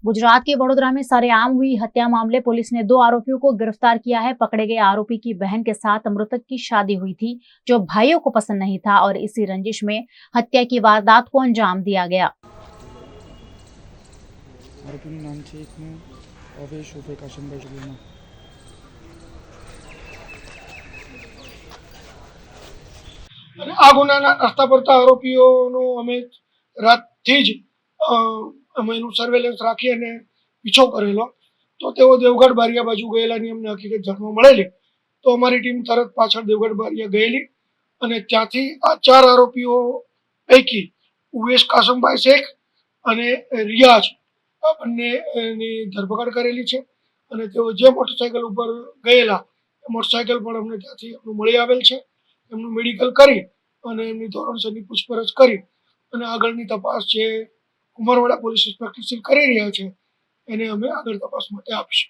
गुजरात के वडोदरा में सरेआम हुई हत्या मामले पुलिस ने 2 आरोपियों को गिरफ्तार किया है। पकड़े गए आरोपी की बहन के साथ मृतक की शादी हुई थी, जो भाइयों को पसंद नहीं था और इसी रंजिश में हत्या की वारदात को अंजाम दिया गया। आरोपीનું નામ છે એકનું અવેશ ઉર્ફે કાશમભાઈ જુગલના। અને આ ગુનાના નાસ્તા પડતા આરોપીઓનો અમે રાતથી જ અમે એનું સર્વેલન્સ રાખી અને પીછો કરેલો, તો તેઓ દેવગઢ બારિયા બાજુ ગયેલાની અમને હકીકત જાણવા મળેલી, તો અમારી ટીમ તરત પાછળ દેવગઢ બારિયા ગયેલી અને ત્યાંથી આ 4 આરોપીઓ પૈકી ઉવેશ કાસમભાઈ શેખ અને રિયાઝ આ બંનેની ધરપકડ કરેલી છે અને તેઓ જે મોટરસાઇકલ ઉપર ગયેલા એ મોટરસાઇકલ પણ અમને ત્યાંથી મળી આવેલ છે। એમનું મેડિકલ કરી અને એમની ધોરણસરની પૂછપરછ કરી અને આગળની તપાસ જે કુમારવાડા પોલીસ ઇન્સ્પેક્ટર શ્રી કરી રહ્યા છે એને અમે આગળ તપાસ માટે આપીશું।